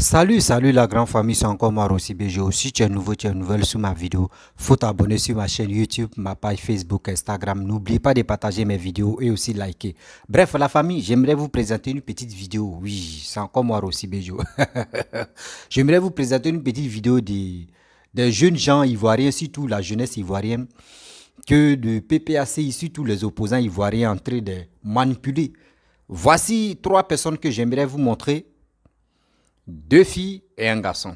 Salut la grande famille, c'est encore moi Rossi BGO. Si tu es nouveau, tu es nouvelle sur ma vidéo, faut t'abonner sur ma chaîne YouTube, ma page Facebook, Instagram. N'oublie pas de partager mes vidéos et aussi liker. Bref, la famille, j'aimerais vous présenter une petite vidéo. Oui, c'est encore moi Rossi BGO. J'aimerais vous présenter une petite vidéo des jeunes gens ivoiriens, surtout la jeunesse ivoirienne, que le PPACI, surtout les opposants ivoiriens, en train de manipuler. Voici trois personnes que j'aimerais vous montrer. Deux filles et un garçon.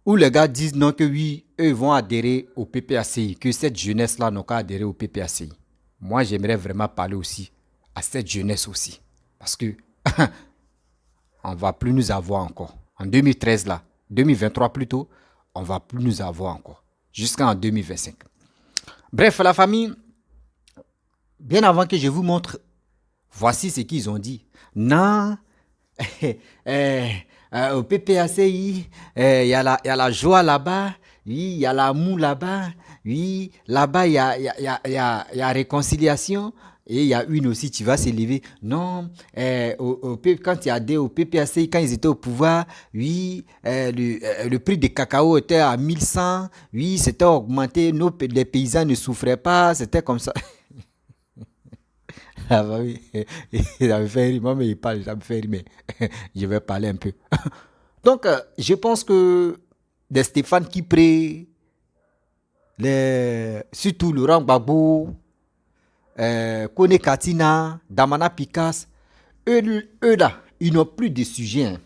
Où les gars disent non que oui, eux vont adhérer au PPACI, que cette jeunesse-là n'a qu'à adhérer au PPACI. Moi, j'aimerais vraiment parler aussi à cette jeunesse aussi. Parce que on ne va plus nous avoir encore. En 2013 là, 2023 plutôt, on ne va plus nous avoir encore. Jusqu'en 2025. Bref, la famille, bien avant que je vous montre, voici ce qu'ils ont dit. Non, au PPACI, y a la joie là-bas, oui, il y a l'amour là-bas, oui, là-bas, il y a réconciliation, et il y a une aussi, tu vas s'élever. Non, quand il y a des au PPACI, quand ils étaient au pouvoir, oui, le prix des cacao était à 1100, oui, c'était augmenté, les paysans ne souffraient pas, c'était comme ça. Ah bah oui, ça me fait rire. Moi, mais il parle, ça me fait rire, mais je vais parler un peu. Donc, je pense que des Stéphane Kipré, surtout Laurent Gbagbo, Kone Katina, Damana Pikas, eux là, ils n'ont plus de sujet. Hein.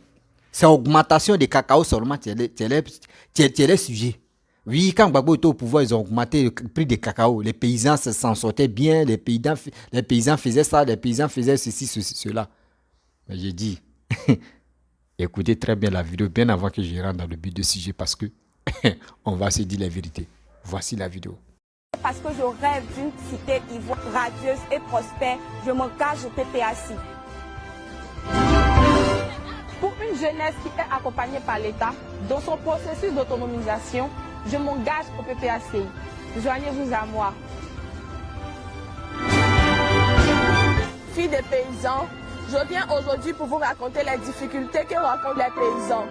C'est augmentation des cacao seulement, c'est les sujets. Oui, quand Gbagbo était au pouvoir, ils ont augmenté le prix des cacao. Les paysans s'en sortaient bien, les paysans faisaient ça, les paysans faisaient ceci, cela. Mais j'ai dit, écoutez très bien la vidéo, bien avant que je rentre dans le but de sujet, parce que on va se dire la vérité. Voici la vidéo. Parce que je rêve d'une cité ivoire radieuse et prospère, je m'engage au PPACI. Pour une jeunesse qui est accompagnée par l'État, dans son processus d'autonomisation, je m'engage au PPACI. Joignez-vous à moi. Fille des paysans, je viens aujourd'hui pour vous raconter les difficultés que rencontrent les paysans.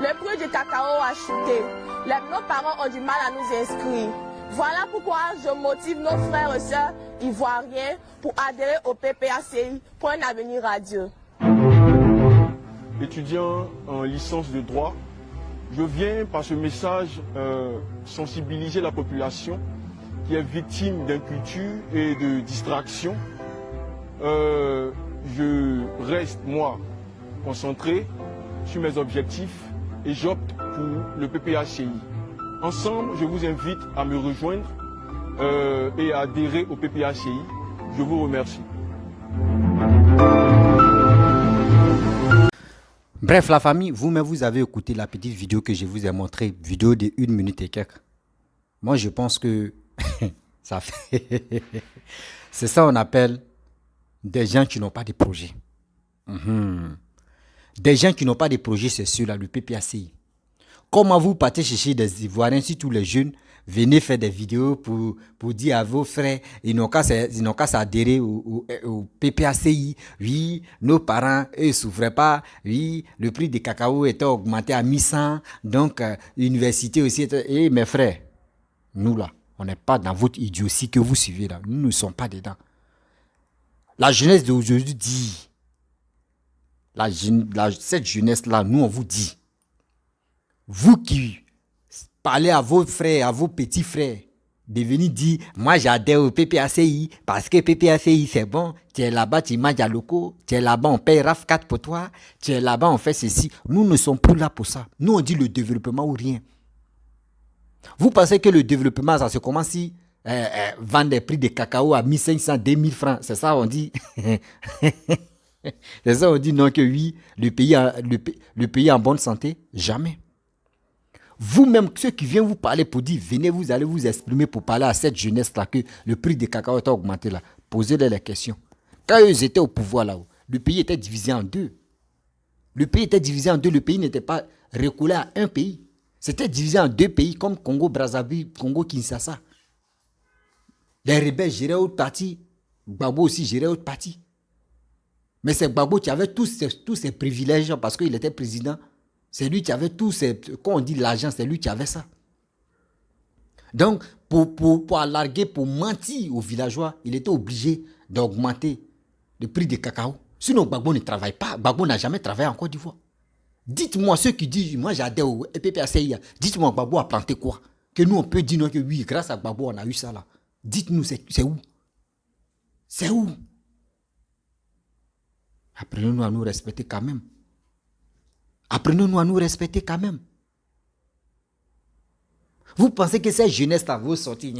Le prix du cacao a chuté. Nos parents ont du mal à nous inscrire. Voilà pourquoi je motive nos frères et sœurs ivoiriens pour adhérer au PPACI pour un avenir radieux. Étudiant en licence de droit, je viens par ce message sensibiliser la population qui est victime d'inculture et de distraction. Je reste, moi, concentré sur mes objectifs et j'opte pour le PPACI. Ensemble, je vous invite à me rejoindre et à adhérer au PPACI. Je vous remercie. Bref, la famille, vous-même, vous avez écouté la petite vidéo que je vous ai montrée, vidéo de 1 minute et quelques. Moi, je pense que ça fait... C'est ça qu'on appelle des gens qui n'ont pas de projet. Des gens qui n'ont pas de projet, c'est ceux-là, le PPACI. Comment vous partez chercher des Ivoiriens, surtout les jeunes, venez faire des vidéos pour dire à vos frères, ils n'ont qu'à s'adhérer au PPACI. Oui, nos parents, eux, ne souffraient pas. Oui, le prix des cacao était augmenté à 1100. Donc, l'université aussi était... Et mes frères, nous là, on n'est pas dans votre idiotie que vous suivez là. Nous ne sommes pas dedans. La jeunesse d'aujourd'hui dit, cette jeunesse-là, nous, on vous dit, vous qui parlez à vos frères, à vos petits frères, de venir dire, moi j'adhère au PPACI parce que PPACI c'est bon, tu es là-bas, tu manges à loco, tu es là-bas, on paye RAF4 pour toi, tu es là-bas, on fait ceci. Nous ne sommes plus là pour ça. Nous on dit le développement ou rien. Vous pensez que le développement, ça se commence si vendre des prix de cacao à 1500, 2000 francs, c'est ça on dit. C'est ça on dit non que oui, le pays est en bonne santé, jamais. Vous-même, ceux qui viennent vous parler pour dire, venez, vous allez vous exprimer pour parler à cette jeunesse-là que le prix des cacao est augmenté là. Posez-leur les questions. Quand ils étaient au pouvoir là-haut, le pays était divisé en deux. Le pays était divisé en deux, le pays n'était pas recoulé à un pays. C'était divisé en deux pays comme Congo-Brazzaville, Congo-Kinshasa. Les rebelles géraient autre partie, Gbagbo aussi gérait autre partie. Mais c'est Gbagbo qui avait tous ces privilèges parce qu'il était président. C'est lui qui avait tout, quand on dit l'argent, c'est lui qui avait ça. Donc, pour alarguer, pour mentir aux villageois, il était obligé d'augmenter le prix du cacao. Sinon, Gbagbo ne travaille pas. Gbagbo n'a jamais travaillé en Côte d'Ivoire. Dites-moi ceux qui disent, moi j'adhère au PPACI, dites-moi Gbagbo a planté quoi? Que nous on peut dire non, que oui, grâce à Gbagbo on a eu ça là. Dites-nous, c'est où? C'est où? Apprenez-nous à nous respecter quand même. Apprenez-nous à nous respecter quand même. Vous pensez que cette jeunesse-là va sortir,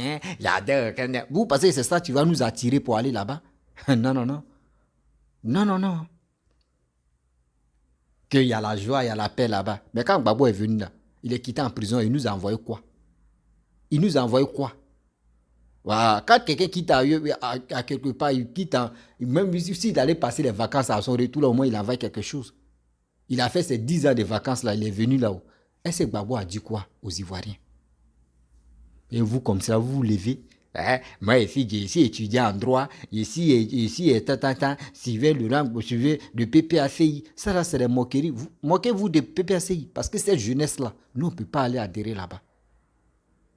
vous pensez que c'est ça qui va nous attirer pour aller là-bas? Non, non, non. Non, non, non. Qu'il y a la joie, il y a la paix là-bas. Mais quand Gbagbo est venu là, il est quitté en prison, il nous a envoyé quoi? Il nous a envoyé quoi? Voilà. Quand quelqu'un quitte à quelque part, il quitte, même s'il allait passer les vacances à son retour, là, au moins il envoie quelque chose. Il a fait ses 10 ans de vacances là, il est venu là-haut. Est-ce que Gbagbo a dit quoi aux Ivoiriens? Et vous, comme ça, vous vous levez. Moi, ici, j'ai ici étudié en droit. Ici, suivez le rang, suivez le PPACI. Ça, là, c'est des moqueries. Moquez-vous de PPACI. Parce que cette jeunesse-là, nous, on ne peut pas aller adhérer là-bas.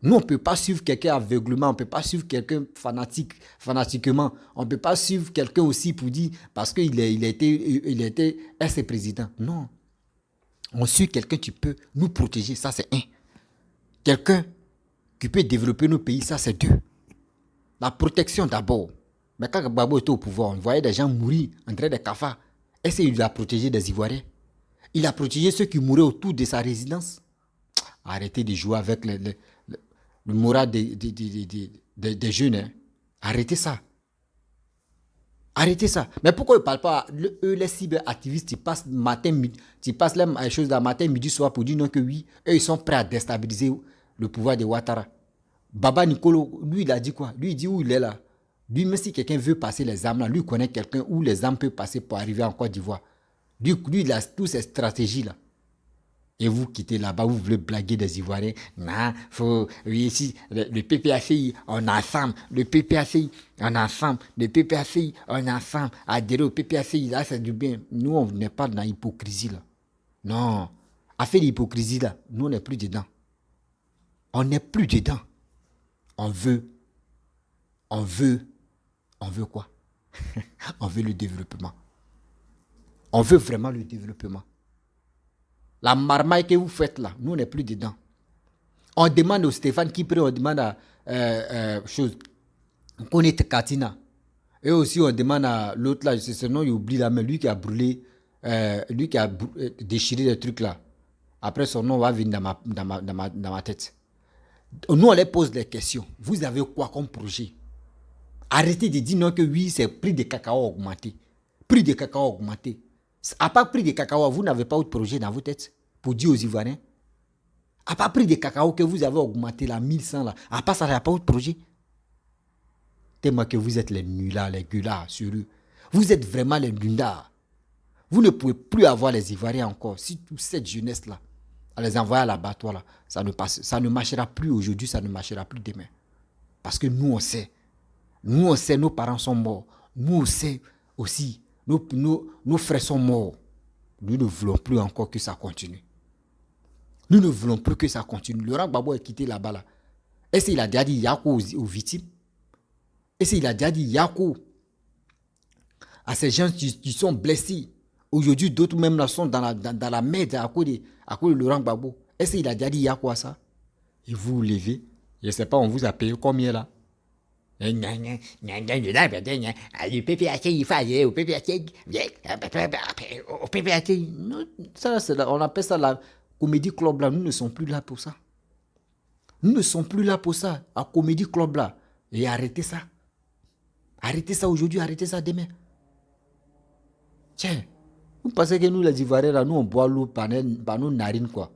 Nous, on ne peut pas suivre quelqu'un aveuglement. On ne peut pas suivre quelqu'un fanatiquement. On ne peut pas suivre quelqu'un aussi pour dire, parce qu'il était ex-président. Non. On suit quelqu'un qui peut nous protéger. Ça, c'est un. Quelqu'un qui peut développer nos pays, ça c'est deux. La protection d'abord. Mais quand Gbagbo était au pouvoir, on voyait des gens mourir en train de cafards. Est-ce qu'il a protégé des Ivoiriens? Il a protégé ceux qui mouraient autour de sa résidence. Arrêtez de jouer avec le moral des jeunes. Hein. Arrêtez ça. Arrêtez ça. Mais pourquoi ils ne parlent pas? Eux, les cyberactivistes, ils passent les choses là, matin, midi, soir pour dire non que oui, eux, ils sont prêts à déstabiliser le pouvoir de Ouattara. Baba Nicolo, lui, il a dit quoi? Lui, il dit où il est là. Lui, même si quelqu'un veut passer les armes là, lui, il connaît quelqu'un où les armes peuvent passer pour arriver en Côte d'Ivoire. Lui, il a toutes ces stratégies là. Et vous quittez là-bas, vous voulez blaguer des Ivoiriens. Non, oui, ici, le PPACI, on est ensemble. Le PPACI, on est ensemble. Le PPACI, on est ensemble. Adhérer au PPACI, là, c'est du bien. Nous, on n'est pas dans l'hypocrisie là. Non. À faire l'hypocrisie là, nous, on n'est plus dedans. On n'est plus dedans. On veut quoi? On veut le développement. On veut vraiment le développement. La marmaille que vous faites là, nous on n'est plus dedans. On demande au Stéphane Kipré, on demande à Koné Katina. Et aussi on demande à l'autre là, c'est son nom, il oublie là, mais lui qui a brûlé, lui qui a déchiré les trucs là. Après son nom va venir dans ma tête. Nous, on les pose des questions. Vous avez quoi comme projet? Arrêtez de dire non que oui, c'est prix de cacao augmenté. Prix de cacao augmenté. À part prix de cacao, vous n'avez pas autre projet dans vos têtes pour dire aux Ivoiriens? À part prix de cacao que vous avez augmenté là, 1100 là, à part ça, il n'y a pas autre projet? Tellement que vous êtes les nullards, les gueulards sur eux. Vous êtes vraiment les nullards. Vous ne pouvez plus avoir les Ivoiriens encore. Si toute cette jeunesse-là, à les envoyer à l'abattoir, là, ça ne marchera plus aujourd'hui, ça ne marchera plus demain. Parce que nous, on sait. Nous, on sait, nos parents sont morts. Nous, on sait aussi, nos frères sont morts. Nous ne voulons plus encore que ça continue. Nous ne voulons plus que ça continue. Laurent Gbagbo est quitté là-bas. Là. Est-ce qu'il a déjà dit Yako aux victimes? Est-ce qu'il a déjà dit Yako à ces gens qui sont blessés? Aujourd'hui, d'autres même là sont dans la merde à cause de Laurent Gbagbo. Est-ce qu'il a déjà dit Yako à ça? Et vous vous levez, je ne sais pas, on vous a payé combien là? Le PPACI, il fallait au PPACI. Au PPACI. On appelle ça la Comédie Club là. Nous ne sommes plus là pour ça. Nous ne sommes plus là pour ça. À Comédie Club là. Et arrêtez ça. Arrêtez ça aujourd'hui, arrêtez ça demain. Tiens, vous pensez que nous les Ivoiriens là, nous on boit l'eau par nos narines quoi?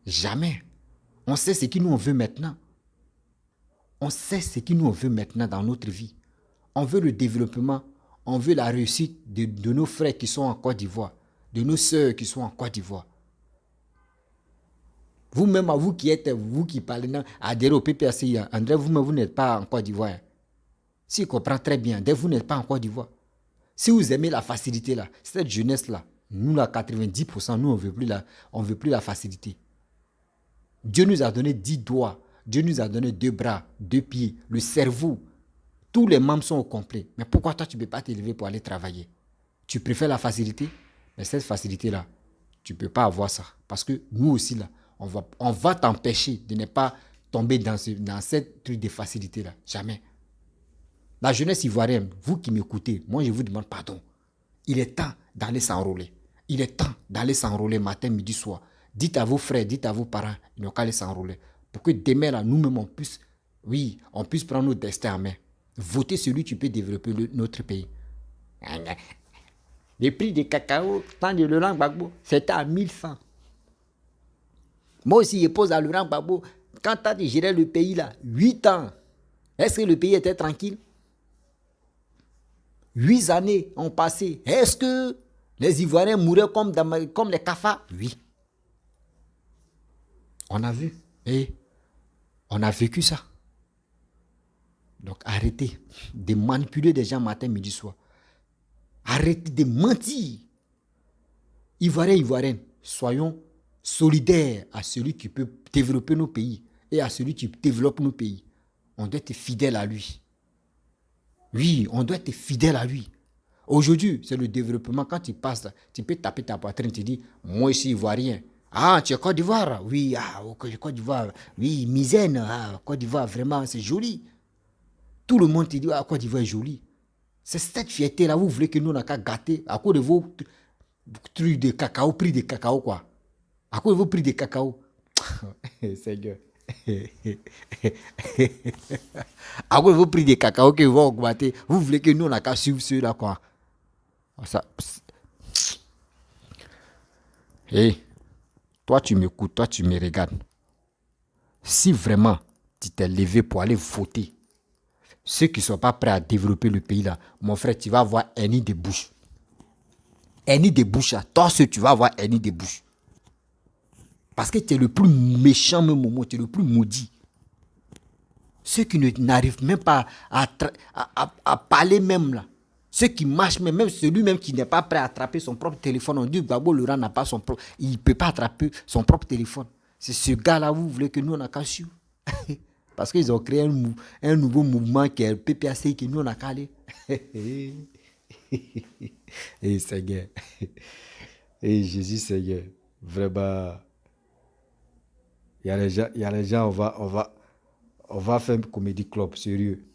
Jamais. On sait ce que nous on veut maintenant. On sait ce que nous on veut maintenant dans notre vie. On veut le développement, on veut la réussite de nos frères qui sont en Côte d'Ivoire, de nos sœurs qui sont en Côte d'Ivoire. Vous-même, vous qui parlez, adhérez au PPACI, André, vous-même, vous n'êtes pas en Côte d'Ivoire. Si je comprends très bien, vous n'êtes pas en Côte d'Ivoire. Si vous aimez la facilité là, cette jeunesse là, Nous, là, 90%, nous, on veut plus la facilité. Dieu nous a donné 10 doigts. Dieu nous a donné 2 bras, 2 pieds, le cerveau. Tous les membres sont au complet. Mais pourquoi toi, tu ne peux pas t'élever pour aller travailler? Tu préfères la facilité? Mais cette facilité-là, tu ne peux pas avoir ça. Parce que nous aussi, là, on va t'empêcher de ne pas tomber dans cette truc de facilité-là. Jamais. La jeunesse ivoirienne, vous qui m'écoutez, moi, je vous demande pardon. Il est temps d'aller s'enrôler. Il est temps d'aller s'enrôler matin, midi, soir. Dites à vos frères, dites à vos parents, ils n'ont qu'à aller s'enrôler. Pour que demain, là, nous-mêmes, on puisse prendre notre destin en main. Voter celui qui peut développer notre pays. Le prix du cacao, temps de Laurent Gbagbo, c'était à 1100. Moi aussi, je pose à Laurent Gbagbo, quand tu as géré le pays, là, 8 ans, est-ce que le pays était tranquille? 8 années ont passé. Est-ce que les Ivoiriens mouraient comme les cafards? Oui. On a vu. Et on a vécu ça. Donc arrêtez de manipuler des gens matin, midi, soir. Arrêtez de mentir. Ivoiriens, Ivoiriennes, soyons solidaires à celui qui peut développer nos pays et à celui qui développe nos pays. On doit être fidèle à lui. Oui, on doit être fidèle à lui. Aujourd'hui, c'est le développement. Quand tu passes, tu peux taper ta poitrine, tu dis, moi je suis Ivoirien. Ah, tu es Côte d'Ivoire? Oui, Côte d'Ivoire. Oui, Misaine, Côte d'Ivoire, vraiment, c'est joli. Tout le monde te dit, Côte d'Ivoire est joli. C'est cette fierté-là, vous voulez que nous, on n'a qu'à gâter à cause de vos trucs de cacao, prix de cacao, quoi. À cause de vos prix de cacao. Seigneur. À cause de vos prix de cacao que vont augmenter, vous voulez que nous, on n'a qu'à suivre ceux-là, quoi. Ça. Hey, toi, tu m'écoutes, toi, tu me regardes. Si vraiment tu t'es levé pour aller voter, ceux qui ne sont pas prêts à développer le pays là, mon frère, tu vas avoir un nid de bouche. Un nid de bouche là. Toi, tu vas avoir un nid de bouche. Parce que tu es le plus méchant même moment, tu es le plus maudit. Ceux qui n'arrivent même pas à parler même là. Ceux qui marchent même celui-même qui n'est pas prêt à attraper son propre téléphone. On dit Gbagbo Laurent n'a pas son propre. Il ne peut pas attraper son propre téléphone. C'est ce gars-là, vous voulez que nous on a qu'à suivre. Parce qu'ils ont créé un nouveau mouvement qui est le PPAC que nous on a qu'à aller. Et Seigneur. Et Jésus Seigneur. Vraiment. Il y a les gens, on va faire un comédie club, sérieux.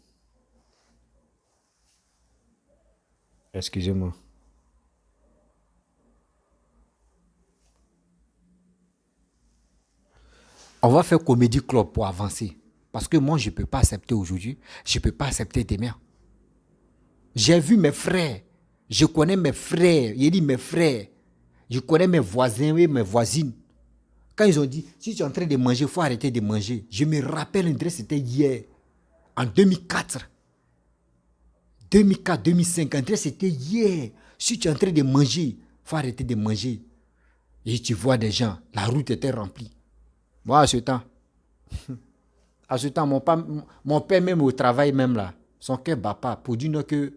Excusez-moi. On va faire comédie club pour avancer. Parce que moi, je ne peux pas accepter aujourd'hui. Je ne peux pas accepter demain. J'ai vu mes frères. Je connais mes frères. Il dit mes frères. Je connais mes voisins et mes voisines. Quand ils ont dit, si tu es en train de manger, il faut arrêter de manger. Je me rappelle, c'était hier, en 2004. 2004, 2005, c'était hier. Si tu es en train de manger, il faut arrêter de manger. Et tu vois des gens, la route était remplie. Moi, à ce temps, mon père même au travail même là, son cœur bat pas pour dire que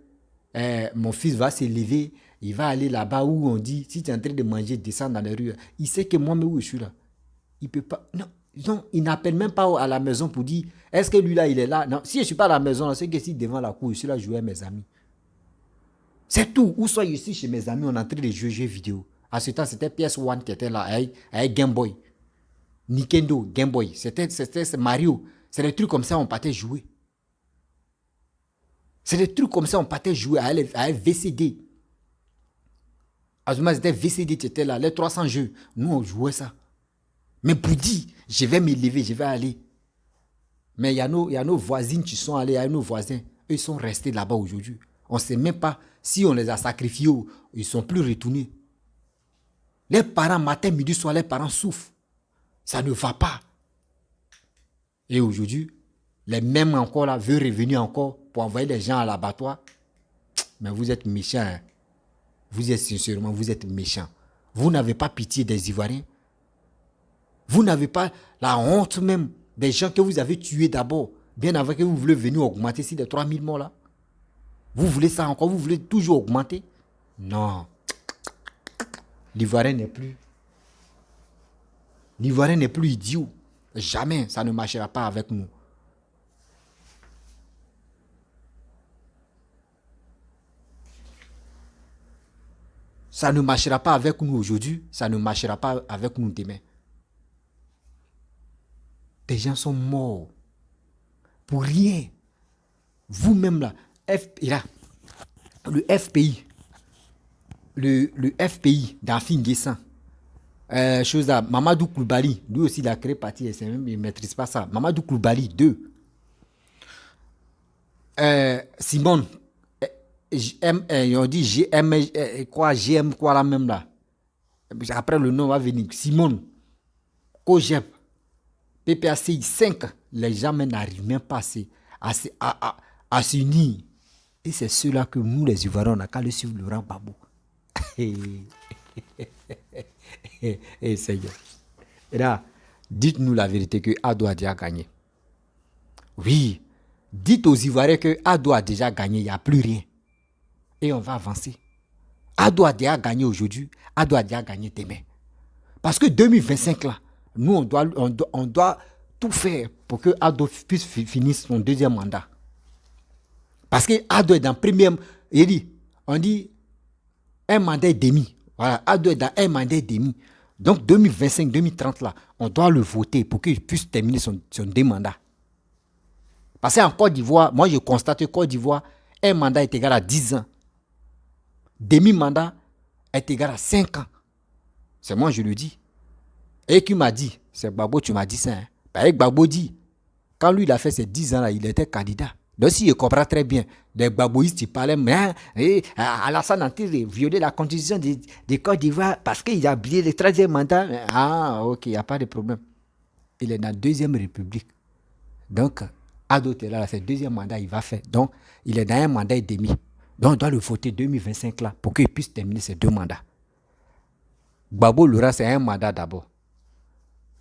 mon fils va se lever, il va aller là-bas où on dit, si tu es en train de manger, descends dans les rues. Il sait que moi, mais où je suis là. Il peut pas. Non, il n'appelle même pas à la maison pour dire, est-ce que lui là, il est là? Non, si je ne suis pas à la maison, c'est que si devant la cour, je suis là, jouer avec mes amis. C'est tout. Ou soit je suis chez mes amis, on est en train de jouer jeux vidéo. À ce temps, c'était PS1 qui était là, avec Game Boy. Nintendo, Game Boy. C'était Mario. C'est des trucs comme ça, on partait jouer. C'est des trucs comme ça, on partait jouer avec VCD. À ce moment, c'était VCD qui était là, les 300 jeux. Nous, on jouait ça. Mais pour dire, je vais me lever, je vais aller. Mais il y a nos voisines qui sont allées, il y a nos voisins. Eux, ils sont restés là-bas aujourd'hui. On ne sait même pas si on les a sacrifiés ou ils ne sont plus retournés. Les parents, matin, midi, soir, les parents souffrent. Ça ne va pas. Et aujourd'hui, les mêmes encore là veulent revenir encore pour envoyer les gens à l'abattoir. Mais vous êtes méchants. Hein? Vous êtes sincèrement, vous êtes méchants. Vous n'avez pas pitié des Ivoiriens. Vous n'avez pas la honte même des gens que vous avez tués d'abord, bien avant que vous voulez venir augmenter si les 3000 morts là. Vous voulez ça encore, vous voulez toujours augmenter? Non. l'Ivoirien n'est plus. L'Ivoirien n'est plus idiot. Jamais, ça ne marchera pas avec nous. Ça ne marchera pas avec nous aujourd'hui, ça ne marchera pas avec nous demain. Des gens sont morts. Pour rien. Vous-même là, le FPI, le FPI d'Afin Guessan, chose là, Mamadou Koulibaly, lui aussi il a créé parti SMM, il ne maîtrise pas ça. Mamadou Koulibaly, 2. Simone, on dit GM, quoi là même là. Après le nom va venir. Simone, Kojeb, PPACI 5, les gens n'arrivent même pas à s'unir. Et c'est ceux-là que nous, les Ivoiriens, on n'a qu'à le suivre Laurent Gbagbo. Seigneur. Et là, dites-nous la vérité que Ado a déjà gagné. Oui, dites aux Ivoiriens que Ado a déjà gagné, il n'y a plus rien. Et on va avancer. Ado a déjà gagné aujourd'hui, Ado a déjà gagné demain. Parce que 2025 là, nous on doit tout faire pour que Ado puisse finir son deuxième mandat. Parce que Ado est dans le premier, on dit un mandat et demi. Voilà, Ado est dans un mandat et demi. Donc 2025-2030 là, on doit le voter pour qu'il puisse terminer son deux mandats. Parce qu'en Côte d'Ivoire, moi je constate que Côte d'Ivoire, un mandat est égal à 10 ans. Demi-mandat est égal à 5 ans. C'est moi je le dis. Et qui m'a dit, c'est Gbagbo, tu m'as dit ça. Hein? Bah, Gbagbo dit, quand lui il a fait ces 10 ans là, il était candidat. Donc si je comprends très bien, les Gbagboïstes ils parlaient, mais Alassane a violé la constitution de Côte d'Ivoire parce qu'il a oublié le 13e mandat. Ah ok, il n'y a pas de problème. Il est dans la deuxième république. Donc, Ado là, c'est le deuxième mandat il va faire. Donc, il est dans un mandat et demi. Donc, on doit le voter 2025 là pour qu'il puisse terminer ses 2 mandats. Gbagbo Laurent, c'est un mandat d'abord.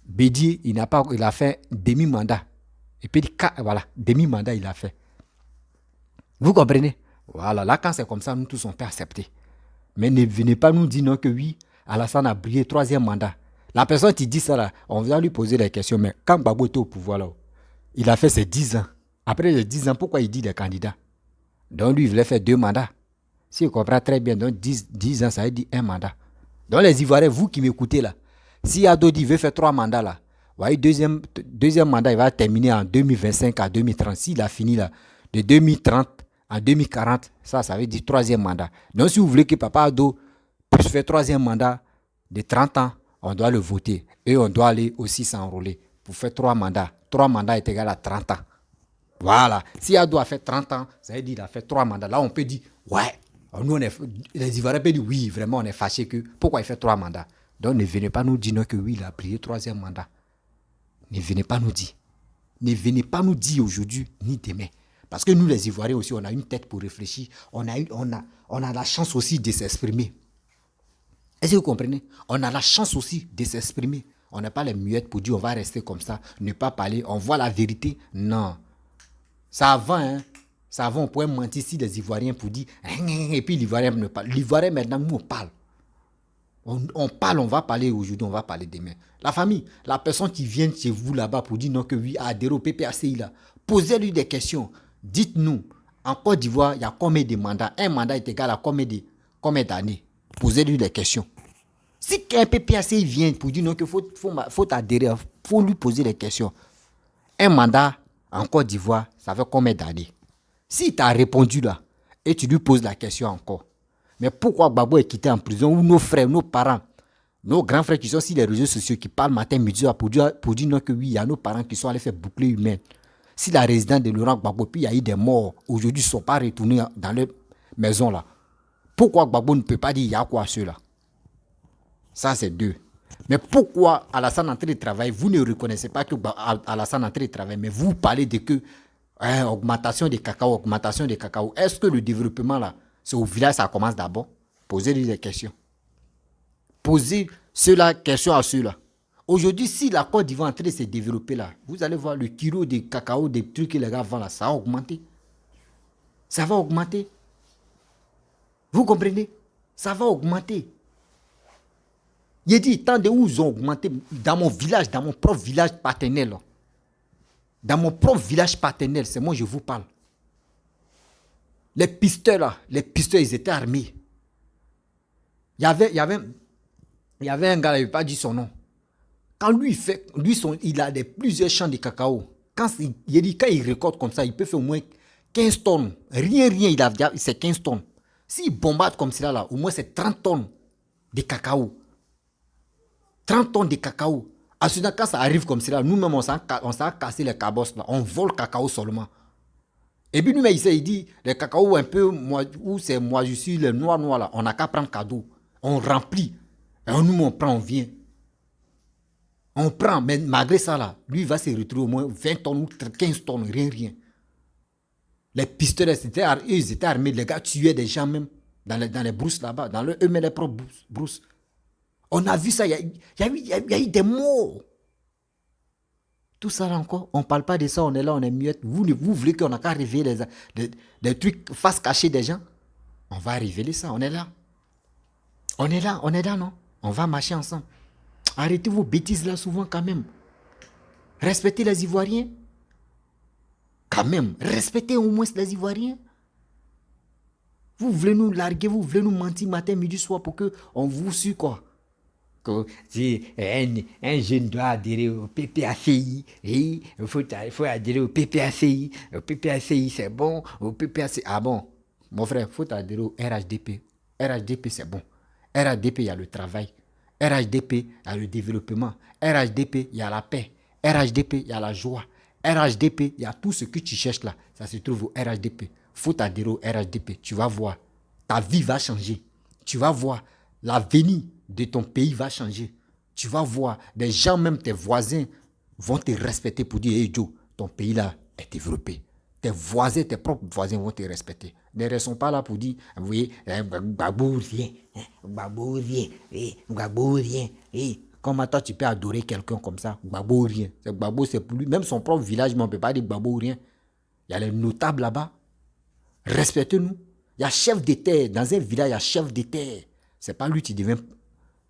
Bédié, il a fait demi-mandat. Et puis, voilà, demi-mandat, il a fait. Vous comprenez? Voilà, là, quand c'est comme ça, nous tous, on peut accepter. Mais ne venez pas nous dire non que oui, Alassane a brillé 3e mandat. La personne qui dit ça, là, on va lui poser la question, mais quand Gbagbo était au pouvoir, là, il a fait ses 10 ans. Après les 10 ans, pourquoi il dit des candidats? Donc, lui, il voulait faire 2 mandats. Si vous comprenez très bien, donc 10 ans, ça veut dire 1 mandat. Donc, les Ivoiriens, vous qui m'écoutez là, si Ado dit veut faire 3 mandats là, voyez, deuxième mandat, il va terminer en 2025 à 2030. S'il a fini là, de 2030 à 2040, ça veut dire 3e mandat. Donc, si vous voulez que Papa Ado puisse faire 3e mandat de 30 ans, on doit le voter. Et on doit aller aussi s'enrôler pour faire 3 mandats. 3 mandats est égal à 30 ans. Voilà. Si Ado a fait 30 ans, ça veut dire qu'il a fait 3 mandats. Là, on peut dire, ouais, nous, les Ivoiriens peuvent dire, oui, vraiment, on est fâché que, pourquoi il fait 3 mandats? Donc, ne venez pas nous dire non, que oui, il a brillé 3e mandat. Ne venez pas nous dire. Ne venez pas nous dire aujourd'hui, ni demain. Parce que nous, les Ivoiriens aussi, on a une tête pour réfléchir. On a la chance aussi de s'exprimer. Est-ce que vous comprenez? On a la chance aussi de s'exprimer. On n'a pas les muettes pour dire on va rester comme ça, ne pas parler, on voit la vérité. Non. Ça avant, hein. Ça avant, on pourrait mentir si les Ivoiriens pour dire, et puis l'Ivoirien ne parle. L'Ivoirien maintenant, nous on parle. On parle, on va parler aujourd'hui, on va parler demain. La famille, la personne qui vient chez vous là-bas pour dire non que oui, adhérer au PPACI là, posez-lui des questions. Dites-nous, en Côte d'Ivoire, il y a combien de mandats? Un mandat est égal à combien d'années? Posez-lui des questions. Si un PPACI vient pour dire non qu'il faut adhérer, il faut lui poser des questions. Un mandat en Côte d'Ivoire, ça fait combien d'années? Si tu as répondu là, et tu lui poses la question encore, mais pourquoi Gbagbo est quitté en prison, ou nos frères, nos parents, nos grands frères qui sont sur les réseaux sociaux, qui parlent matin, midi, pour dire non que oui, il y a nos parents qui sont allés faire boucler humain. Si la résidence de Laurent Gbagbo, puis il y a eu des morts, aujourd'hui, ils ne sont pas retournés dans leur maison là. Pourquoi Gbagbo ne peut pas dire il y a quoi à ceux-là? Ça, c'est 2. Mais pourquoi Alassane est en train de travailler, vous ne reconnaissez pas que Alassane est en train de travailler, mais vous parlez de que augmentation des cacao, augmentation des cacao. Est-ce que le développement là, c'est au village, ça commence d'abord? Posez-lui des questions. Posez cela, question à ceux-là. Aujourd'hui, si la Côte d'Ivoire est en train de se développer là, vous allez voir le kilo de cacao, des trucs que les gars vendent là, ça va augmenter. Ça va augmenter. Vous comprenez? Ça va augmenter. Il dit, tant de où ils ont augmenté dans mon village, dans mon propre village paternel. Dans mon propre village paternel, c'est moi je vous parle. Les pisteurs là, ils étaient armés. Il y avait un gars, il n'avait pas dit son nom. Quand il a plusieurs champs de cacao. Quand il récolte comme ça, il peut faire au moins 15 tonnes. Rien, c'est 15 tonnes. S'il bombarde comme cela, là, au moins c'est 30 tonnes de cacao. 30 tonnes de cacao. À ce moment, quand ça arrive comme cela, nous-mêmes, on s'en cassé les cabosses. Là. On vole le cacao seulement. Et puis nous-mêmes, il dit, les cacao un peu, où c'est moi, je suis le noir, là, on n'a qu'à prendre cadeau. On remplit. Et nous, on prend, on vient. On prend, mais malgré ça, là, lui, il va se retrouver au moins 20 tonnes ou 15 tonnes, rien. Les pistolets, ils étaient armés, les gars tuaient des gens même dans les brousses là-bas, dans eux-mêmes les propres brousses. On a vu ça, il y a eu des morts. Tout ça là encore, on ne parle pas de ça, on est là, on est muette. Vous voulez qu'on n'a qu'à révéler des trucs face cachée des gens? On va révéler ça, on est là. On est là, non? On va marcher ensemble. Arrêtez vos bêtises là souvent quand même. Respectez les Ivoiriens. Quand même, respectez au moins les Ivoiriens. Vous voulez nous larguer, vous voulez nous mentir matin, midi, soir pour qu'on vous suit quoi? Que si un jeune doit adhérer au PPACI, il faut adhérer au PPACI. Au PPACI, c'est bon. Au PPACI, ah bon, mon frère, il faut adhérer au RHDP. RHDP, c'est bon. RHDP, il y a le travail. RHDP, il y a le développement. RHDP, il y a la paix. RHDP, il y a la joie. RHDP, il y a tout ce que tu cherches là. Ça se trouve au RHDP. Il faut adhérer au RHDP. Tu vas voir. Ta vie va changer. Tu vas voir. L'avenir de ton pays va changer. Tu vas voir. Des gens, même tes voisins, vont te respecter pour dire, hey Joe, ton pays là est développé. Tes voisins, tes propres voisins vont te respecter. Ne restons pas là pour dire, vous voyez, Gbagbo rien. Gbagbo rien. Gbagbo rien. Comment toi tu peux adorer quelqu'un comme ça? Gbagbo rien. Gbagbo, c'est pour lui. Même son propre village, mais on ne peut pas dire Gbagbo rien. Il y a les notables là-bas. Respectez-nous. Il y a chef de terre. Dans un village, il y a chef de terre. Ce n'est pas lui qui devient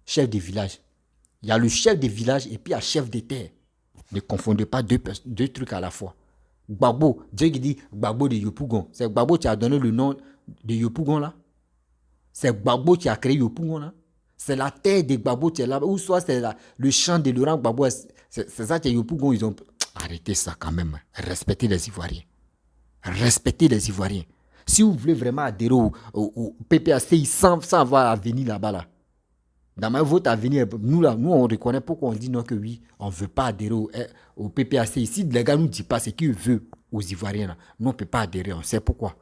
chef de village. Il y a le chef de village et puis il y a chef de terre. Ne confondez pas deux trucs à la fois. Gbagbo, Dieu qui dit Gbagbo de Yopougon. C'est Gbagbo qui a donné le nom de Yopougon là. C'est Gbagbo qui a créé Yopougon là. C'est la terre de Gbagbo qui est là. Ou soit c'est le champ de Laurent Gbagbo. C'est ça que Yopougon, ils ont... Arrêtez ça quand même. Respectez les Ivoiriens. Respectez les Ivoiriens. Si vous voulez vraiment adhérer au PPACI sans avoir avenir là-bas là. Dans votre avenir, nous on reconnaît pourquoi on dit non que oui, on ne veut pas adhérer au PPACI. Si les gars ne nous disent pas ce qu'ils veulent aux Ivoiriens, là, nous on ne peut pas adhérer, on sait pourquoi.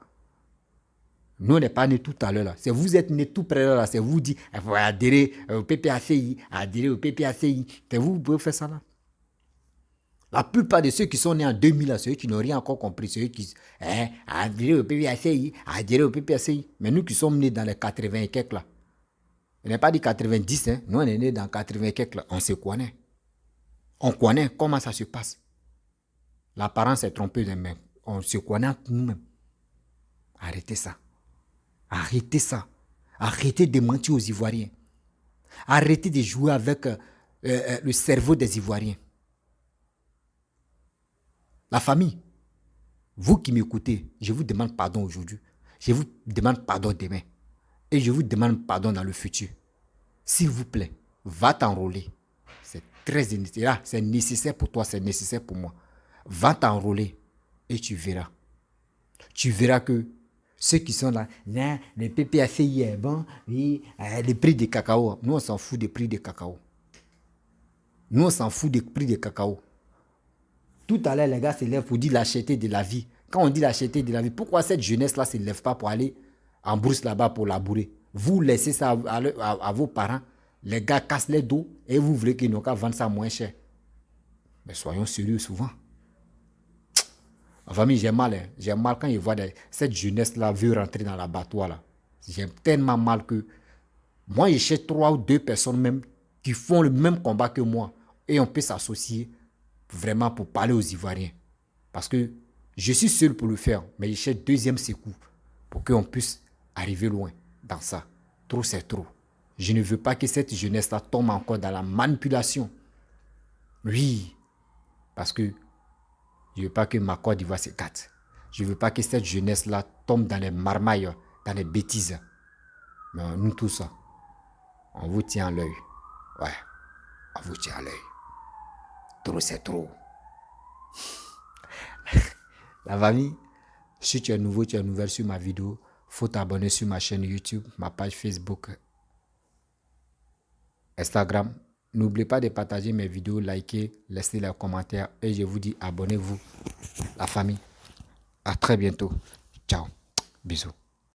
Nous on n'est pas nés tout à l'heure là. C'est vous êtes nés tout près là, c'est vous dit il faut adhérer au PPACI, adhérer au PPACI. C'est vous pouvez faire ça là. La plupart de ceux qui sont nés en 2000, là, ceux qui n'ont rien encore compris, ceux qui adhérer au PPACI, adhérer au PPACI. Mais nous qui sommes nés dans les 80 et quelques là, il n'est pas dit 90, hein. Nous on est nés dans 80 et quelques là, on se connaît. On connaît comment ça se passe. L'apparence est trompeuse, mais on se connaît nous-mêmes. Arrêtez ça. Arrêtez ça. Arrêtez de mentir aux Ivoiriens. Arrêtez de jouer avec le cerveau des Ivoiriens. La famille, vous qui m'écoutez, je vous demande pardon aujourd'hui. Je vous demande pardon demain. Et je vous demande pardon dans le futur. S'il vous plaît, va t'enrôler. C'est très nécessaire. C'est nécessaire pour toi, c'est nécessaire pour moi. Va t'enrôler et tu verras. Tu verras que ceux qui sont là, le PPACI est bon, oui, les prix de cacao. Nous, on s'en fout des prix de cacao. Nous, on s'en fout des prix de cacao. Tout à l'heure, les gars se lèvent pour dire la cherté de la vie. Quand on dit la cherté de la vie, pourquoi cette jeunesse-là ne se lève pas pour aller en brousse là-bas pour labourer? Vous laissez ça à vos parents. Les gars cassent les dos et vous voulez qu'ils n'ont qu'à vendre ça moins cher. Mais soyons sérieux souvent. Ma famille, j'ai mal. Hein. J'ai mal quand je vois cette jeunesse-là veut rentrer dans l'abattoir. Là. J'ai tellement mal que moi, je cherche 3 ou 2 personnes même qui font le même combat que moi. Et on peut s'associer vraiment pour parler aux Ivoiriens. Parce que je suis seul pour le faire, mais je cherche 2e secours pour qu'on puisse arriver loin dans ça. Trop, c'est trop. Je ne veux pas que cette jeunesse-là tombe encore dans la manipulation. Oui, parce que je ne veux pas que ma Côte d'Ivoire se gâte. Je ne veux pas que cette jeunesse-là tombe dans les marmailles, dans les bêtises. Mais nous tous, on vous tient à l'œil. Ouais, on vous tient à l'œil. Trop, c'est trop. La famille, si tu es nouveau, tu es nouvelle sur ma vidéo, faut t'abonner sur ma chaîne YouTube, ma page Facebook, Instagram. N'oubliez pas de partager mes vidéos, liker, laisser les commentaires et je vous dis abonnez-vous, la famille. À très bientôt. Ciao. Bisous.